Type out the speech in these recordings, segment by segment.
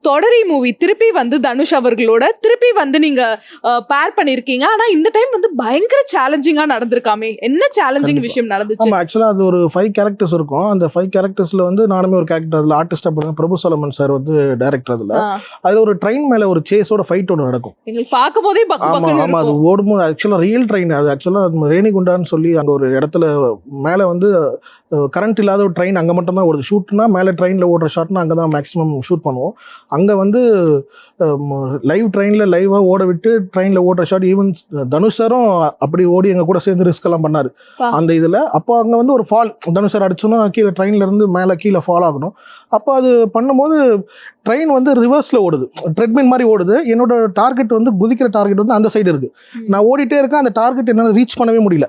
தொடரி movie திருப்பி வந்து தனுஷ் அவர்களோட திருப்பி வந்து நீங்க பேர் பண்ணிருக்கீங்க. ஆனா இந்த டைம் வந்து பயங்கர சேலஞ்சிங்கா நடந்திருக்காமே, என்ன சேலஞ்சிங் விஷயம் நடந்துச்சு? ஆமா, ஆக்சுவலா அது ஒரு 5 கேரக்டர்ஸ் இருக்கும். அந்த 5 கேரக்டர்ஸ்ல வந்து நானுமே ஒரு கேரக்டர். அதுல ஆர்டிஸ்டா பண்ணுங்க பிரபு சலமன் சார் வந்து டைரக்டர். அதுல ஒரு ட்ரெயின் மேல ஒரு சேஸோட ஃபைட் ஒன்று நடக்கும். எங்களுக்கு பார்க்கும் போதே ஆமா, அது ஓடும்போது ஆக்சுவலா ரியல் ட்ரெயின். அது ஆக்சுவலா ரேணிகுண்டான்னு சொல்லி அங்க ஒரு இடத்துல மேல வந்து கரண்ட் இல்லாத ஒரு ட்ரெயின் அங்கே மட்டும் தான் ஓடுது. ஷூட்னா மேலே ட்ரெயினில் ஓடுற ஷாட்னா அங்கே தான் மேக்ஸிமம் ஷூட் பண்ணுவோம். அங்கே வந்து லைவ் ட்ரெயினில் லைவாக ஓட விட்டு ட்ரெயினில் ஓடுற ஷாட் ஈவன் தனுஷ் சாரும் அப்படி ஓடி எங்கள் கூட சேர்ந்து ரிஸ்க் எல்லாம் பண்ணார் அந்த இதில். அப்போ அங்கே வந்து ஒரு ஃபால், தனுஷ் சார் அடிச்சோன்னா கீழே ட்ரெயின்லேருந்து மேலே கீழே ஃபால் ஆகணும். அப்போ அது பண்ணும்போது ட்ரெயின் வந்து ரிவர்ஸில் ஓடுது, ட்ரெட்மில் மாதிரி ஓடுது. என்னோட டார்கெட் வந்து குதிக்கிற டார்கெட் வந்து அந்த சைடு இருக்குது. நான் ஓடிட்டே இருக்கேன், அந்த டார்கெட் என்னால் ரீச் பண்ணவே முடியல.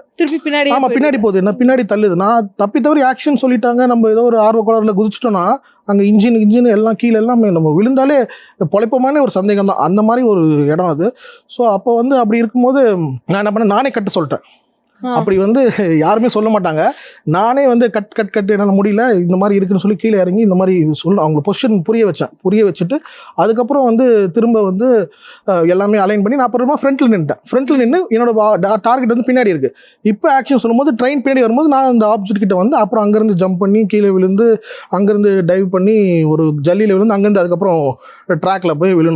ஆமாம், பின்னாடி போகுது, என்ன பின்னாடி தள்ளுது. நான் தப்பி தவறி ஆக்ஷன் சொல்லிட்டாங்க, நம்ம ஏதோ ஒரு ஆர்வ கோளாறுல குதிச்சிட்டோன்னா அங்கே இன்ஜின் எல்லாம் கீழே எல்லாமே நம்ம விழுந்தாலே பொழைப்பமான ஒரு சந்தேகம் தான். அந்த மாதிரி ஒரு இடம் அது. ஸோ அப்போ வந்து அப்படி இருக்கும்போது நான் என்ன பண்ணேன், நானே கட்ட சொல்லிட்டேன். அப்படி வந்து யாருமே சொல்ல மாட்டாங்க. நானே வந்து கட் என்னால் முடியல, இந்த மாதிரி இருக்குன்னு சொல்லி கீழே இறங்கி இந்த மாதிரி அவங்க பொசிஷன் புரிய வச்சுட்டு அதுக்கப்புறம் வந்து திரும்ப வந்து எல்லாமே அலைன் பண்ணி நான் அப்புறமா ஃப்ரண்ட்டில் நின்று என்னோட டார்கெட் வந்து பின்னாடி இருக்குது. இப்போ ஆக்ஷன் சொல்லும்போது ட்ரெயின் பின்னாடி வரும்போது நான் அந்த ஆப்போசிட் கிட்ட வந்து அப்புறம் அங்கேருந்து ஜம்ப் பண்ணி கீழே விழுந்து அங்கேருந்து டைவ் பண்ணி ஒரு ஜல்லியில் விழுந்து அங்கேருந்து அதுக்கப்புறம் ட்ராக்ல போய் விழணும்.